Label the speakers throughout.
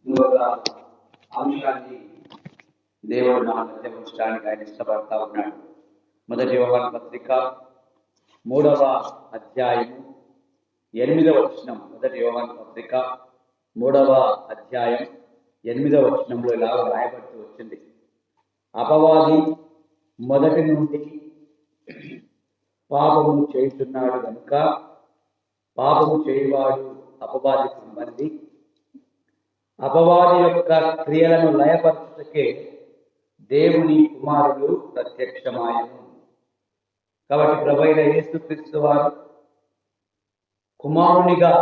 Speaker 1: ఇంకొక అంశాన్ని దేవుడు మన మధ్య ఉంచడానికి ఆయన ఇష్టపడతా ఉన్నాడు. మొదటి యోహాను పత్రిక 3వ అధ్యాయము 8వ వచనం. మొదటి యోహాను పత్రిక 3వ అధ్యాయం 8వ వచనంలో ఇలా రాయబడుతూ వచ్చింది. అపవాది మొదటి నుండి పాపము చేస్తున్నాడు కనుక పాపము చేయవాడు అపవాది సంబంధి. అపవాది యొక్క క్రియలను లయపరచుటకే దేవుని కుమారుడు ప్రత్యక్షమాయను. కాబట్టి ప్రభువైన యేసుక్రీస్తు వారు కుమారునిగా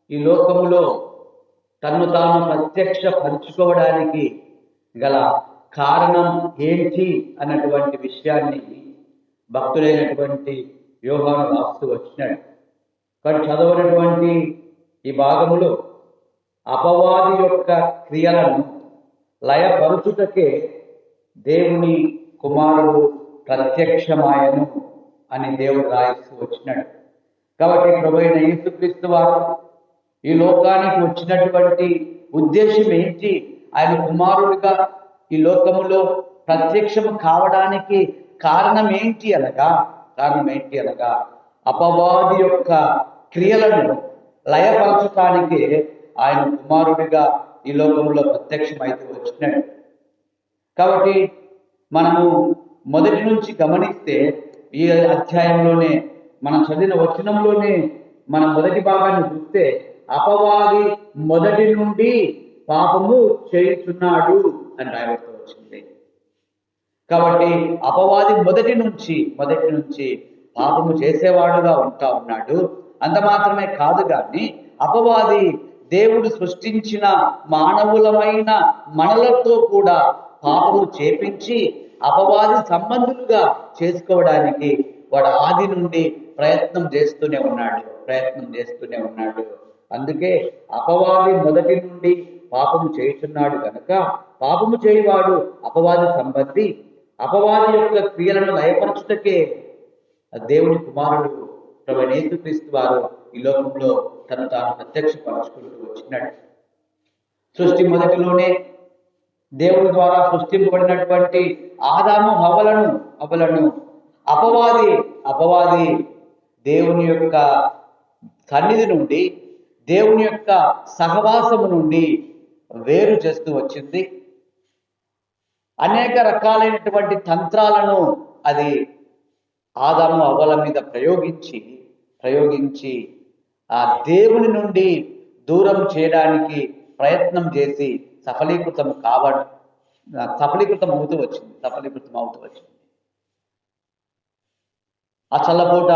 Speaker 1: ఈ లోకములో తన్ను తాను ప్రత్యక్షపరుచుకోవడానికి గల కారణం ఏంటి అన్నటువంటి విషయాన్ని భక్తుడైనటువంటి యోహాను రాస్తూ వచ్చినాడు. కానీ చదవనటువంటి ఈ భాగములో అపవాది యొక్క క్రియలను లయపరుచుటకే దేవుని కుమారుడు ప్రత్యక్షమాయను అని దేవుడు రాయిస్తూ వచ్చినాడు. కాబట్టి ప్రభువైన యేసుక్రీస్తు వారు ఈ లోకానికి వచ్చినటువంటి ఉద్దేశం ఏంటి, ఆయన కుమారుడిగా ఈ లోకములో ప్రత్యక్షం కావడానికి కారణం ఏంటి అనగా అపవాది యొక్క క్రియలను లయపరచటానికి ఆయన కుమారుడిగా ఈ లోకంలో ప్రత్యక్షమైతే వచ్చినాడు. కాబట్టి మనము మొదటి నుంచి గమనిస్తే ఈ అధ్యాయంలోనే మనం చదివిన వచనంలోనే మనం మొదటి భాగాన్ని చూస్తే అపవాది మొదటి నుండి పాపము చేయుచున్నాడు అని రాయబడుతూ వచ్చింది. కాబట్టి అపవాది మొదటి నుంచి పాపము చేసేవాడుగా ఉంటా ఉన్నాడు. అంత మాత్రమే కాదు కానీ అపవాది దేవుడు సృష్టించిన మానవులమైన మనలతో కూడా పాపము చేపించి అపవాది సంబంధులుగా చేసుకోవడానికి వాడు ఆది నుండి ప్రయత్నం చేస్తూనే ఉన్నాడు. అందుకే అపవాది మొదటి నుండి పాపము చేయుచున్నాడు కనుక పాపము చేయవాడు అపవాది సంబంధి. అపవాది యొక్క క్రియలను లయపరచుటకే దేవుని కుమారుడు ప్రభువైన యేసుక్రీస్తు వారు ఈ లోకంలో తను తాను ప్రత్యక్షపరచుకుంటూ వచ్చినాడు. సృష్టి మొదటిలోనే దేవుని ద్వారా సృష్టింపబడినటువంటి ఆదాము హవ్వలను అపవాది దేవుని యొక్క సన్నిధి నుండి, దేవుని యొక్క సహవాసము నుండి వేరు చేస్తూ వచ్చింది. అనేక రకాలైనటువంటి తంత్రాలను అది ఆదాము హవ్వల మీద ప్రయోగించి ఆ దేవుని నుండి దూరం చేయడానికి ప్రయత్నం చేసి సఫలీకృతం అవుతూ వచ్చింది. ఆ చల్లపూట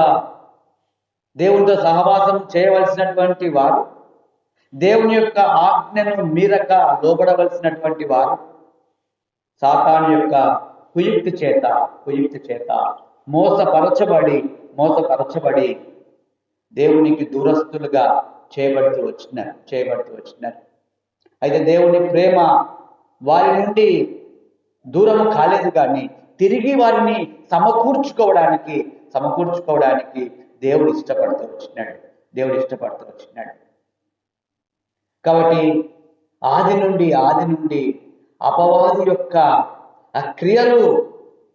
Speaker 1: దేవునితో సహవాసం చేయవలసినటువంటి వారు, దేవుని యొక్క ఆజ్ఞను మీరక లోబడవలసినటువంటి వారు సాతాను యొక్క కుయుక్తి చేత మోసపరచబడి దేవునికి దూరస్తులుగా చేయబడుతూ వచ్చినారు. అయితే దేవుని ప్రేమ వారి నుండి దూరం కాలేదు కానీ తిరిగి వారిని సమకూర్చుకోవడానికి దేవుడు ఇష్టపడుతూ వచ్చినాడు. కాబట్టి ఆది నుండి అపవాది యొక్క క్రియలు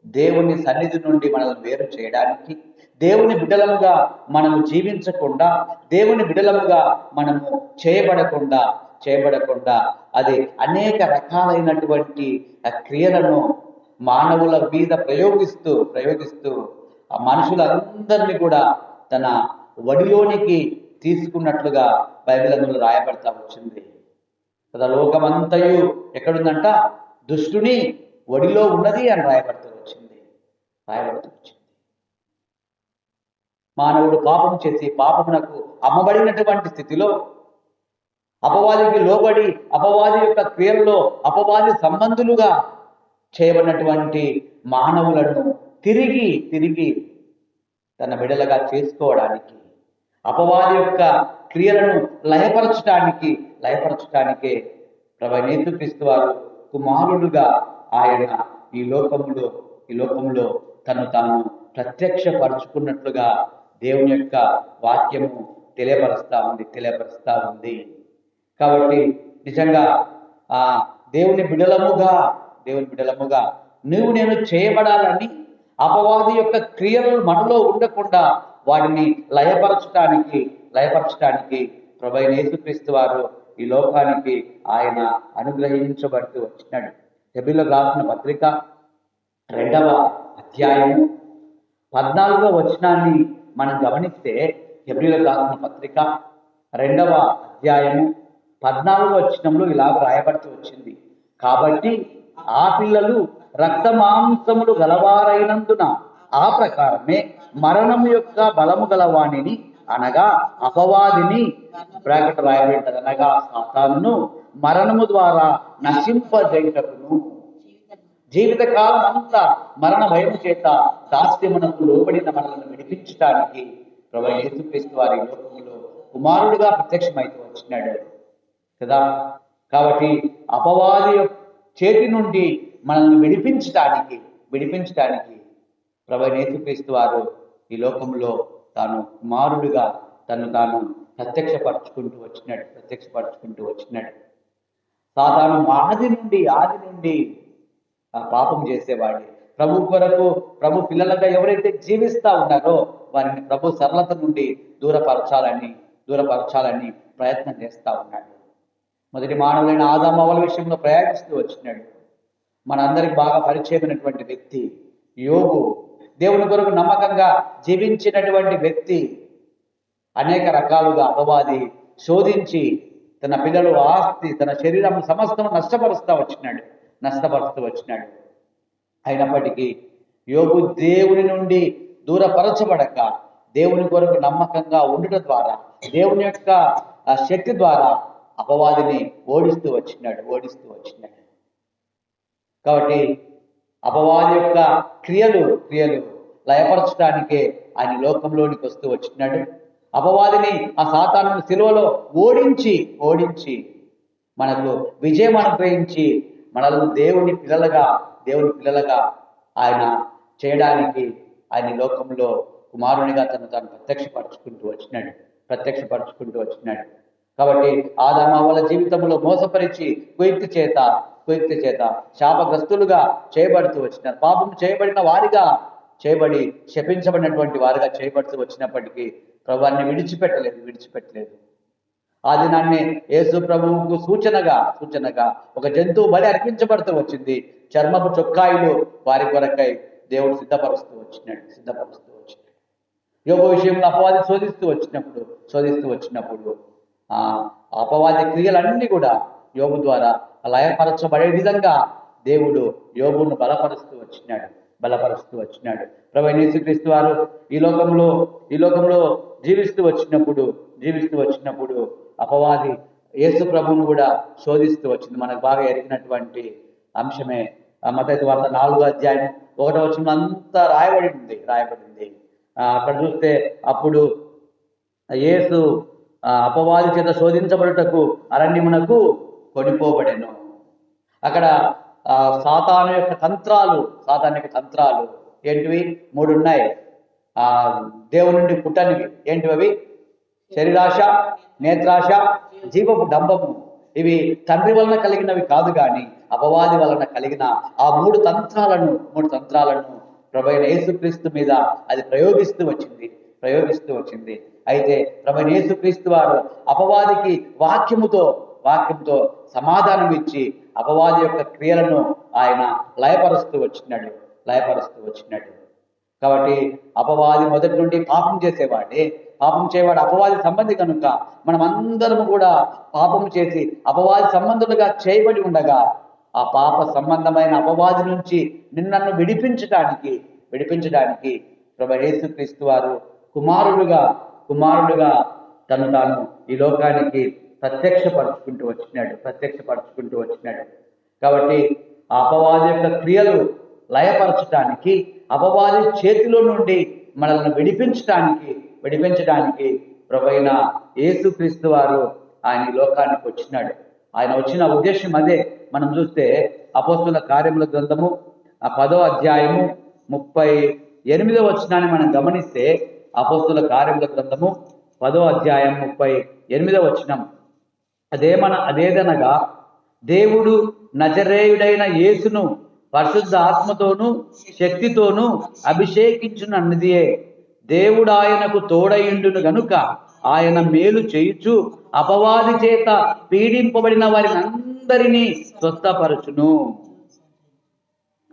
Speaker 1: దేవుని సన్నిధి నుండి మనల్ని వేరు చేయడానికి, దేవుని బిడ్డలముగా మనము జీవించకుండా, దేవుని బిడ్డలముగా మనము చేయబడకుండా అది అనేక రకాలైనటువంటి క్రియలను మానవుల మీద ప్రయోగిస్తూ ఆ మనుషులందరినీ కూడా తన వడిలోనికి తీసుకున్నట్లుగా బైబిల్ అందులో రాయబడతా వచ్చింది కదా. లోకమంతయు ఎక్కడుందంట? దుష్టుని వడిలో ఉన్నది అని రాయబడుతూ వచ్చింది. మానవుడు పాపం చేసి పాపమునకు అమ్మబడినటువంటి స్థితిలో అపవాదికి లోబడి అపవాది యొక్క క్రియల్లో అపవాది సంబంధులుగా చేయబడినటువంటి మానవులను తిరిగి తన బిడలగా చేసుకోవడానికి, అపవాది యొక్క క్రియలను లయపరచటానికే ప్రభువైన యేసుక్రీస్తు వారు కుమారుడుగా ఆయన ఈ లోకంలో తను తాను ప్రత్యక్షపరుచుకున్నట్లుగా దేవుని యొక్క వాక్యము తెలియపరుస్తా ఉంది. కాబట్టి నిజంగా ఆ దేవుని బిడలముగా నువ్వు నేను చేయబడాలని అపవాది యొక్క క్రియలు మనలో ఉండకుండా వాటిని లయపరచడానికి ప్రభువైన యేసుక్రీస్తు వారు ఈ లోకానికి ఆయన అనుగ్రహించబడుతూ వచ్చినాడు. హెబ్రీయులకు రాసిన పత్రిక 2వ అధ్యాయము 14వ వచనాన్ని మనం గమనిస్తే, హెబ్రీయులకు రాసిన పత్రిక 2వ అధ్యాయము 14వ వచనంలో ఇలా రాయబడుతూ వచ్చింది, కాబట్టి ఆ పిల్లలు రక్త మాంసములు గలవారైనందున ఆ ప్రకారమే మరణము యొక్క బలము గలవాణిని అనగా అపవాదిని బ్రాకెట్ రాయబడింది, అనగా సాతానును మరణము ద్వారా నశింపజేయుటకును జీవితకాలం అంతా మరణ భయము చేత దాస్యమునకు లోబడిన మనల్ని విడిపించడానికి ప్రభువైన యేసుక్రీస్తు వారి లోకములో కుమారుడుగా ప్రత్యక్షమైతే వచ్చినాడు కదా. కాబట్టి అపవాది చేతి నుండి మనల్ని విడిపించడానికి ప్రభువైన యేసుక్రీస్తు వారు ఈ లోకంలో తాను కుమారుడుగా తాను ప్రత్యక్షపరచుకుంటూ వచ్చినాడు. సాతాను ఆది నుండి ఆ పాపం చేసేవాడి ప్రభు కొరకు ప్రభు పిల్లలుగా ఎవరైతే జీవిస్తా ఉన్నారో వారిని ప్రభు సరళత నుండి దూరపరచాలని ప్రయత్నం చేస్తా ఉన్నాడు. మొదటి మానవులైన ఆదాము అవ్వల విషయంలో ప్రయాణిస్తూ వచ్చినాడు. మనందరికి బాగా పరిచయమైనటువంటి వ్యక్తి యోబు, దేవుని కొరకు నమ్మకంగా జీవించినటువంటి వ్యక్తి. అనేక రకాలుగా అపవాది శోధించి తన పిల్లలు ఆస్తి, తన శరీరం సమస్తం నష్టపరుస్తూ వచ్చినాడు. అయినప్పటికీ యోబు దేవుని నుండి దూరపరచబడక దేవుని కొరకు నమ్మకంగా ఉండటం ద్వారా, దేవుని యొక్క శక్తి ద్వారా అపవాదిని ఓడిస్తూ వచ్చినాడు. కాబట్టి అపవాది యొక్క క్రియలు లయపరచడానికే ఆయన లోకంలోనికి వస్తూ వచ్చినాడు. అపవాదిని ఆ సాతాను సిలువలో ఓడించి మనకు విజయం అనుగ్రహించి మనల్ని దేవుని పిల్లలుగా ఆయన చేయడానికి ఆయన లోకంలో కుమారునిగా తాను ప్రత్యక్షపరచుకుంటూ వచ్చినాడు. కాబట్టి ఆదాము అవ్వల జీవితంలో మోసపరిచి కుయుక్తి చేత శాపగ్రస్తులుగా చేయబడుతూ వచ్చినారు. పాపం చేయబడిన వారిగా శపించబడినటువంటి వారిగా చేయబడుతూ వచ్చినప్పటికీ ప్రభువాన్ని విడిచిపెట్టలేదు. ఆ దినాన్ని యేసు ప్రభువుకు సూచనగా ఒక జంతువు బలి అర్పించబడుతూ వచ్చింది. చర్మపు చొక్కాయిలు వారి కొరకై దేవుడు సిద్ధపరుస్తూ వచ్చినాడు. యోబు విషయంలో అపవాది శోధిస్తూ వచ్చినప్పుడు ఆ అపవాది క్రియలన్నీ కూడా యోబు ద్వారా లయపరచబడే విధంగా దేవుడు యోబును బలపరుస్తూ వచ్చినాడు. ప్రభువైన యేసుక్రీస్తు వారు ఈ లోకంలో జీవిస్తూ వచ్చినప్పుడు అపవాది యేసు ప్రభువును కూడా శోధిస్తూ వచ్చింది. మనకు బాగా ఎరిగినటువంటి అంశమే మత్తయి వార్త 4వ అధ్యాయం 1వ వచనం అంతా రాయబడింది. అక్కడ చూస్తే అప్పుడు యేసు అపవాది చేత శోధించబడుటకు అరణ్యమునకు కొనిపోబడెను. అక్కడ సాతాను యొక్క తంత్రాలు ఏంటివి? 3 ఉన్నాయి. దేవుని నుండి పుట్టనివి ఏంటివి? శరీరాశ, నేత్రాశ, జీవపు డంబము. ఇవి తండ్రి వలన కలిగినవి కాదు, కానీ అపవాది వలన కలిగిన ఆ 3 తంత్రాలను ప్రభువైన యేసుక్రీస్తు మీద అది ప్రయోగిస్తూ వచ్చింది. అయితే ప్రభువైన యేసుక్రీస్తు వారు అపవాదికి వాక్యముతో సమాధానం ఇచ్చి అపవాది యొక్క క్రియలను ఆయన లయపరుస్తూ వచ్చినాడు. కాబట్టి అపవాది మొదటి నుండి పాపం చేయవాడు అపవాది సంబంధి కనుక మనం అందరం కూడా పాపము చేసి అపవాది సంబంధులుగా చేయబడి ఉండగా ఆ పాప సంబంధమైన అపవాది నుంచి నన్ను విడిపించడానికి ప్రభువైన యేసుక్రీస్తు వారు కుమారుడుగా తాను ఈ లోకానికి ప్రత్యక్షపరచుకుంటూ వచ్చినాడు. కాబట్టి ఆ అపవాది యొక్క క్రియలు లయపరచడానికి, అపవాది చేతిలో నుండి మనల్ని విడిపించడానికి ప్రభువైన యేసుక్రీస్తు వారు ఆయన ఈ లోకానికి వచ్చినాడు. ఆయన వచ్చిన ఉద్దేశం అదే. మనం చూస్తే అపోస్తుల కార్యముల గ్రంథము 10వ అధ్యాయము 38వ వచనాన్ని మనం గమనిస్తే, అపోస్తుల కార్యముల గ్రంథము 10వ అధ్యాయం 38వ వచనం, అదేదనగా దేవుడు నజరేయుడైన యేసును పరిశుద్ధ ఆత్మతోనూ శక్తితోనూ అభిషేకించునన్నదియే. దేవుడు ఆయనకు తోడయుండును గనుక ఆయన మేలు చేయుచు అపవాది చేత పీడింపబడిన వారిని అందరినీ స్వస్థపరచును.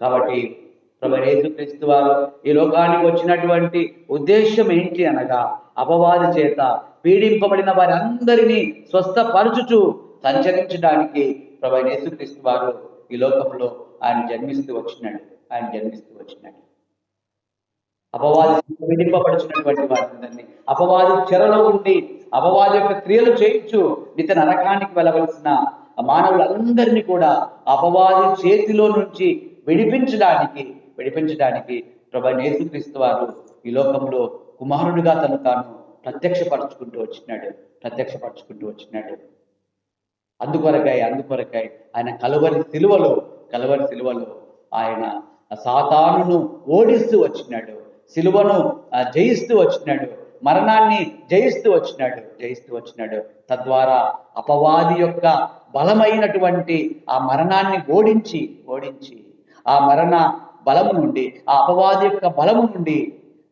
Speaker 1: కాబట్టి ప్రభువైన యేసుక్రీస్తు వారు ఈ లోకానికి వచ్చినటువంటి ఉద్దేశం ఏంటి అనగా, అపవాది చేత పీడింపబడిన వారి అందరినీ స్వస్థపరచుచు సంచరించడానికి ప్రభువైన యేసుక్రీస్తు వారు ఈ లోకంలో ఆయన జన్మిస్తూ వచ్చినాడు. అపవాది పీడింపబడుచున్నటువంటి వారందరినీ, అపవాది చెరలో ఉండి అపవాది యొక్క క్రియలు చేయించు నిత్య నరకానికి వెళ్ళవలసిన మానవులందరినీ కూడా అపవాది చేతిలో నుంచి విడిపించడానికి ప్రభువైన యేసుక్రీస్తు వారు ఈ లోకంలో కుమారుడిగా తాను ప్రత్యక్షపరచుకుంటూ వచ్చినాడు. అందుకొరకై ఆయన కలువరి సిలువలో ఆయన సాతానును ఓడిస్తూ వచ్చినాడు, సిలువను జయిస్తూ వచ్చినాడు, మరణాన్ని జయిస్తూ వచ్చినాడు. తద్వారా అపవాది యొక్క బలమైనటువంటి ఆ మరణాన్ని ఓడించి ఆ మరణ బలము నుండి, ఆ అపవాది యొక్క బలము నుండి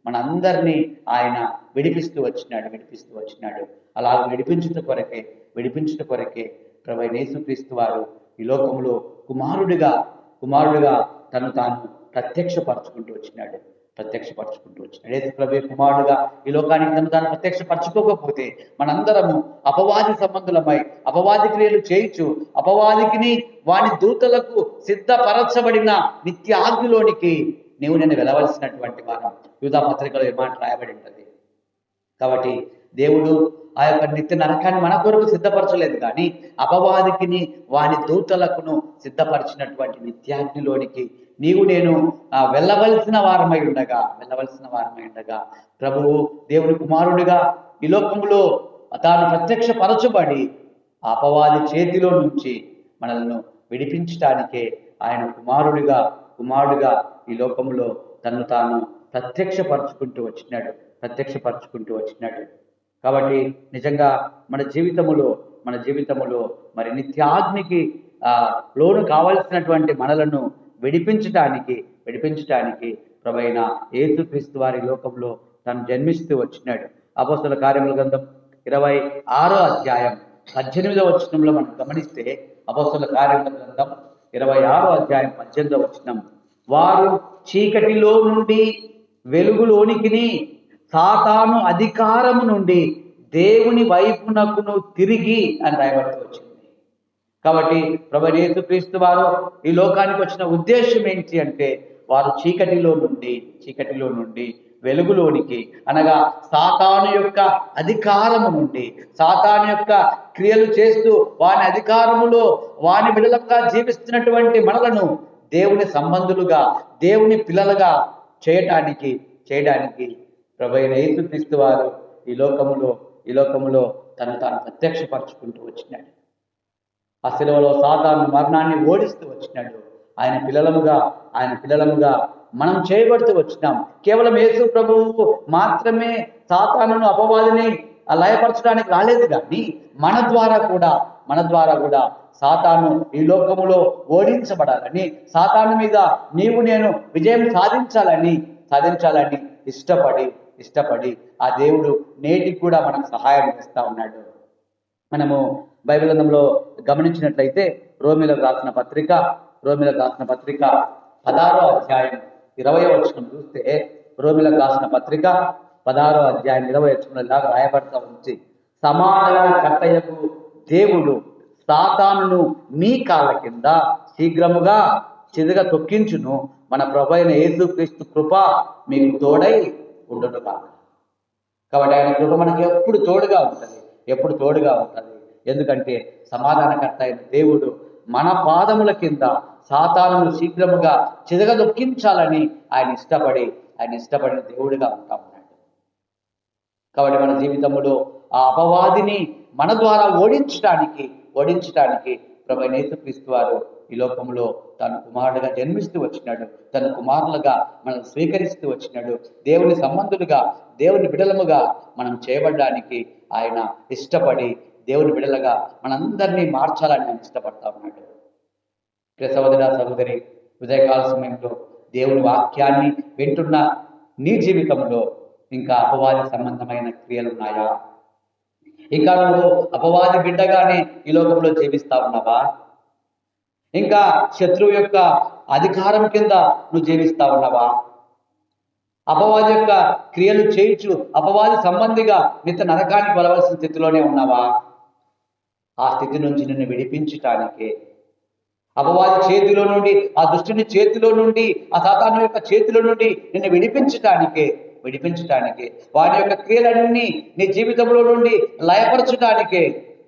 Speaker 1: మనందరినీ ఆయన విడిపిస్తూ వచ్చినాడు. అలా విడిపించుట కొరకే ప్రభువైన యేసుక్రీస్తు వారు ఈ లోకంలో కుమారుడిగా తాను ప్రత్యక్షపరచుకుంటూ వచ్చినాడు. యేసు ప్రభువే కుమారుడుగా ఈ లోకానికి తాను ప్రత్యక్షపరచుకోకపోతే మనందరము అపవాది సంబంధులమై అపవాది క్రియలు చేయించు అపవాదికిని వాని దూతలకు సిద్ధపరచబడిన నిత్య ఆజ్ఞలోనికి నేను వెళ్ళవలసినటువంటి వారం. యూదా పత్రికలో ఈ మాట రాయబడి ఉంటుంది. కాబట్టి దేవుడు ఆ యొక్క నిత్య నరకాన్ని మన కొరకు సిద్ధపరచలేదు, కానీ అపవాదికిని వాని దూతలకును సిద్ధపరిచినటువంటి నిత్యాగ్నిలోనికి నీవు నేను వెళ్ళవలసిన వారమై ఉండగా ప్రభువు దేవుని కుమారుడిగా ఈ లోకంలో తాను ప్రత్యక్షపరచబడి అపవాది చేతిలో నుంచి మనల్ని విడిపించడానికే ఆయన కుమారుడిగా ఈ లోకంలో తాను ప్రత్యక్షపరచుకుంటూ వచ్చినాడు. కాబట్టి నిజంగా మన జీవితములో మరి నిత్యాగ్నికి లోను కావలసినటువంటి మనలను విడిపించటానికి ప్రభువైన యేసుక్రీస్తు వారి లోకంలో తాను జన్మిస్తూ వచ్చినాడు. అపోస్తలుల కార్యముల గ్రంథం 26వ అధ్యాయం 18వ వచనంలో మనం గమనిస్తే, అపోస్తలుల కార్యముల గ్రంథం 26వ అధ్యాయం 18వ వచనం, వారు చీకటిలో నుండి వెలుగులోనికిని సాతాను అధికారము నుండి దేవుని వైపునకును తిరిగి అని రాయబడుతూ వచ్చింది. కాబట్టి ప్రభువైన యేసుక్రీస్తు వారు ఈ లోకానికి వచ్చిన ఉద్దేశం ఏంటి అంటే, వారు చీకటిలో నుండి వెలుగులోనికి, అనగా సాతాను యొక్క అధికారము నుండి, సాతాను యొక్క క్రియలు చేస్తూ వాని అధికారములో వాని బిడలంగా జీవిస్తున్నటువంటి మనలను దేవుని సంబంధులుగా, దేవుని పిల్లలుగా చేయడానికి ప్రభువైన యేసుక్రీస్తు వారు ఈ లోకములో తాను ప్రత్యక్షపరచుకుంటూ వచ్చినాడు. ఆ శిలువలో సాతాను మరణాన్ని ఓడిస్తూ వచ్చినాడు. ఆయన పిల్లలముగా మనం చేయబడుతూ వచ్చినాం. కేవలం యేసు ప్రభువు మాత్రమే సాతానును అపవాదిని లయపరచడానికి రాలేదు, కానీ మన ద్వారా కూడా సాతాను ఈ లోకములో ఓడించబడాలని, సాతాను మీద నీవు నేను విజయం సాధించాలని ఇష్టపడి ఆ దేవుడు నేటికి కూడా మనకు సహాయం చేస్తా ఉన్నాడు. మనము బైబిల్ గ్రంథంలో గమనించినట్లయితే రోమీలకు రాసిన పత్రిక 16వ అధ్యాయం 20వ వచనం చూస్తే, రోమీలకు రాసిన పత్రిక 16వ అధ్యాయం 20వ వచనంలో ఇలాగ రాయబడతా ఉంది, సమాధానకర్తయగు దేవుడు సాతానును మీ కాళ్ళ కింద శీఘ్రముగా చిదగ తొక్కించును, మన ప్రభువైన యేసుక్రీస్తు కృప మీకు తోడై ఉండును కాక. కాబట్టి ఆయన కృప మనకి ఎప్పుడు తోడుగా ఉంటుంది. ఎందుకంటే సమాధానకర్త అయిన దేవుడు మన పాదముల కింద సాతానును శీఘ్రముగా చిదగదొక్కించాలని ఆయన ఇష్టపడిన దేవుడిగా ఉంటా ఉన్నాడు. కాబట్టి మన జీవితంలో ఆ అపవాదిని మన ద్వారా ఓడించడానికి ప్రభువైన యేసుక్రీస్తు వారు ఈ లోకంలో తన కుమారుడుగా జన్మిస్తూ వచ్చినాడు. తన కుమారులుగా మనం స్వీకరిస్తూ వచ్చినాడు. దేవుని సంబంధులుగా, దేవుని బిడలముగా మనం చేయబడడానికి ఆయన ఇష్టపడి దేవుని బిడ్డలుగా మనందరినీ మార్చాలని ఆయన ఇష్టపడతా ఉన్నాడు. ప్రియ సహోదర సహోదరి, ఉదయకాల సమయంలో దేవుని వాక్యాన్ని వింటున్న నీ జీవితంలో ఇంకా అపవాది సంబంధమైన క్రియలు ఉన్నాయా? ఇంకా నువ్వు అపవాది బిడ్డగానే ఈ లోకంలో జీవిస్తా ఉన్నావా? ఇంకా శత్రువు యొక్క అధికారం కింద నువ్వు జీవిస్తా ఉన్నావా? అపవాది యొక్క క్రియలు చేయించు అపవాది సంబంధిగా నిత్య నరకానికి వెళ్ళవలసిన స్థితిలోనే ఉన్నావా? ఆ స్థితి నుంచి నిన్ను విడిపించటానికే, అపవాది చేతిలో నుండి, ఆ దుష్టుని చేతిలో నుండి, ఆ సాతాను యొక్క చేతిలో నుండి నిన్ను విడిపించటానికే వారి యొక్క క్రియలన్నీ నీ జీవితంలో నుండి లయపరచడానికే,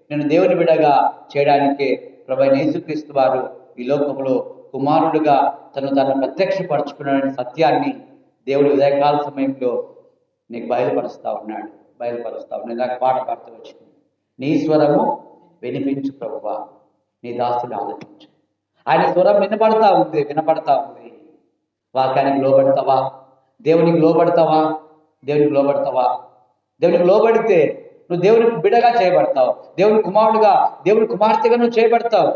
Speaker 1: నేను దేవుని బిడ్డగా చేయడానికే ప్రభువైన యేసుక్రీస్తు వారు ఈ లోకంలో కుమారుడుగా తను ప్రత్యక్షపరచుకున్న సత్యాన్ని దేవుడు ఉదయకాల సమయంలో నీకు బయలుపరుస్తా ఉన్నాడు. నాకు పాట పాడుతూ వచ్చింది, నీ స్వరము వినిపించు ప్రభువా, నీ దాసుడు ఆలోచించు. ఆయన స్వరం వినపడతా ఉంది. వాక్యానికి లోబడతావా? దేవునికి లోబడతావా? దేవునికి లోబడితే నువ్వు దేవునికి బిడగా చేయబడతావు. దేవుని కుమారుడుగా, దేవుని కుమార్తెగా నువ్వు చేయబడతావు.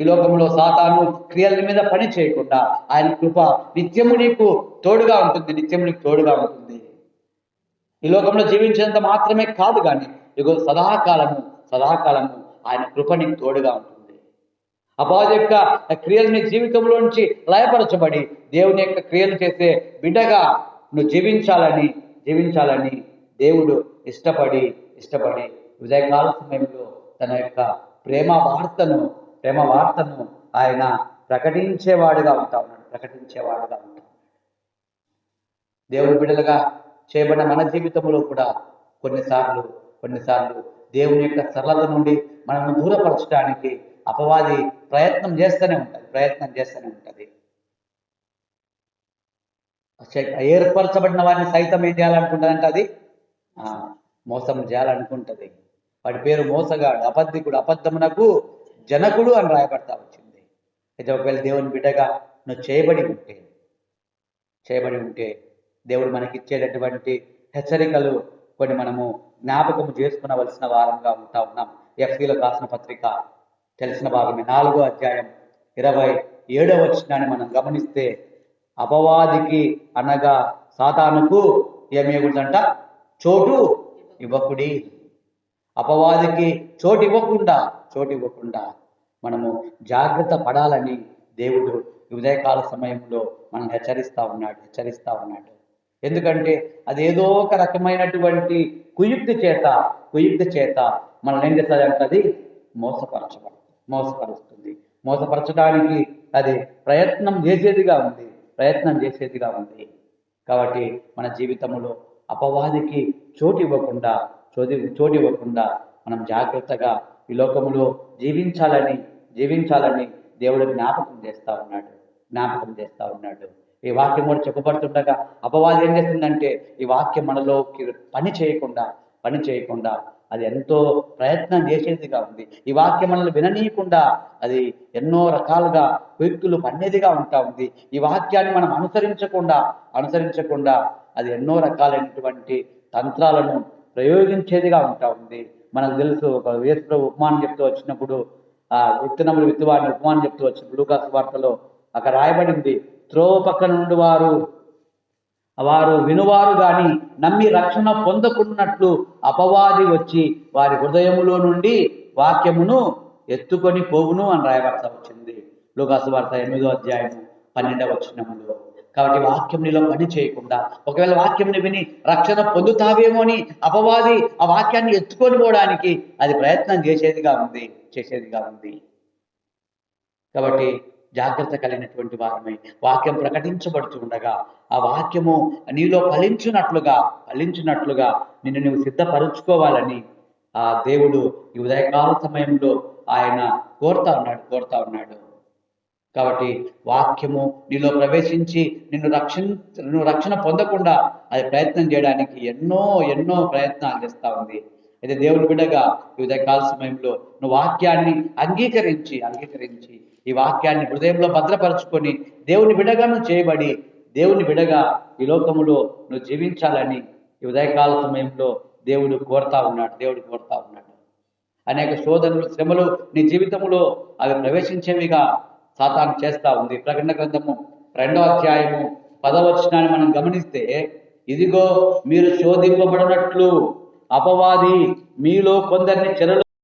Speaker 1: ఈ లోకంలో సాతాను క్రియల మీద పని చేయకుండా ఆయన కృప నిత్యము నీకు తోడుగా ఉంటుంది. ఈ లోకంలో జీవించేంత మాత్రమే కాదు కానీ ఇగో సదాకాలము ఆయన కృప నీకు తోడుగా ఉంటుంది. అపవాది యొక్క క్రియలు నీ జీవితంలో నుంచి లయపరచబడి దేవుని యొక్క క్రియలు చేసే బిడ్డగా నువ్వు జీవించాలని దేవుడు ఇష్టపడి ఉదయకాల సమయంలో తన యొక్క ప్రేమ వార్తను ఆయన ప్రకటించేవాడుగా ఉంటా ఉన్నాడు. దేవుని బిడ్డలుగా చేయబడిన మన జీవితంలో కూడా కొన్నిసార్లు దేవుని యొక్క సరళత నుండి మనల్ని దూరపరచడానికి అపవాది ప్రయత్నం చేస్తూనే ఉంటది. ఏర్పరచబడిన వారిని సైతం ఏం చేయాలనుకుంటుందంటే అది మోసం చేయాలనుకుంటది. వాడి పేరు మోసగాడు, అబద్ధికుడు, అబద్ధమునకు జనకుడు అని రాయబడతా వచ్చింది. అయితే ఒకవేళ దేవుని బిడ్డగా నువ్వు చేయబడి ఉంటే దేవుడు మనకిచ్చేటటువంటి హెచ్చరికలు కొన్ని మనము జ్ఞాపకము చేసుకునవలసిన వారంగా ఉన్నాం. ఎఫ్సీలకు రాసిన పత్రిక తెలిసిన భాగమే 4వ అధ్యాయం 27వ వచనాన్ని మనం గమనిస్తే, అపవాదికి అనగా సాతానుకు ఏమేగుందంట? చోటు ఇవ్వకుడి. అపవాదికి చోటు ఇవ్వకుండా మనము జాగ్రత్త పడాలని దేవుడు ఉదయకాల సమయంలో మనం హెచ్చరిస్తా ఉన్నాడు. ఎందుకంటే అదేదో ఒక రకమైనటువంటి కుయుక్తి చేత మనల్ని ఏం చేస్తుందంటే అది మోసపరుస్తుంది. మోసపరచడానికి అది ప్రయత్నం చేసేదిగా ఉంది. కాబట్టి మన జీవితంలో అపవాదికి చోటు ఇవ్వకుండా మనం జాగ్రత్తగా ఈ లోకములో జీవించాలని దేవుడు జ్ఞాపకం చేస్తా ఉన్నాడు. ఈ వాక్యం కూడా చెప్పబడుతుండగా అపవాది ఏం చేస్తుందంటే ఈ వాక్యం మనలోకి పని చేయకుండా అది ఎంతో ప్రయత్నం చేసేదిగా ఉంది. ఈ వాక్యం మనల్ని విననీయకుండా అది ఎన్నో రకాలుగా వ్యక్తులు పన్నేదిగా ఉంటా ఉంది. ఈ వాక్యాన్ని మనం అనుసరించకుండా అది ఎన్నో రకాలైనటువంటి తంత్రాలను ప్రయోగించేదిగా ఉంటా ఉంది. మనకు తెలుసు, ఒక యేసు ఉపమానం చెప్తూ వచ్చినప్పుడు, ఆ విత్తనములు విత్తువారిని ఉపమానం చెప్తూ వచ్చినప్పుడు లూకా సువార్తలో అక్కడ రాయబడింది, త్రోవ పక్కన నుండి వారు వినువారు గాని నమ్మి రక్షణ పొందకున్నట్లు అపవాది వచ్చి వారి హృదయములో నుండి వాక్యమును ఎత్తుకొని పోవును అని రాయబడతా వచ్చింది లూకా సువార్త 8వ అధ్యాయం 12వ వచనంలో. కాబట్టి వాక్యం నీలో పని చేయకుండా, ఒకవేళ వాక్యంని విని రక్షణ పొందుతావేమో అని అపవాది ఆ వాక్యాన్ని ఎత్తుకొని పోవడానికి అది ప్రయత్నం చేసేదిగా ఉంది. కాబట్టి జాగ్రత్త కలిగినటువంటి వారమై వాక్యం ప్రకటించబడుతూ ఉండగా ఆ వాక్యము నీలో ఫలించినట్లుగా నిన్ను నువ్వు సిద్ధపరుచుకోవాలని ఆ దేవుడు ఈ ఉదయకాల సమయంలో ఆయన కోరుతా ఉన్నాడు. కాబట్టి వాక్యము నీలో ప్రవేశించి నిన్ను రక్షణ పొందకుండా అది ప్రయత్నం చేయడానికి ఎన్నో ప్రయత్నాలు చేస్తా ఉంది. అయితే దేవుని బిడ్డగా ఈ ఉదయకాల సమయంలో నువ్వు వాక్యాన్ని అంగీకరించి ఈ వాక్యాన్ని హృదయంలో భద్రపరచుకొని దేవుని బిడ్డగా నువ్వు చేయబడి దేవుని బిడ్డగా ఈ లోకములో నువ్వు జీవించాలని ఈ ఉదయకాల సమయంలో దేవుడు కోరుతా ఉన్నాడు. అనేక శోధనలు, శ్రమలు నీ జీవితంలో అవి ప్రవేశించేవిగా సాతాను చేస్తా ఉంది. ప్రకటన గ్రంథము 2వ అధ్యాయము 10వ వచనాన్ని మనం గమనిస్తే, ఇదిగో మీరు శోధింపబడినట్లు అపవాది మీలో కొందరిని చెరలో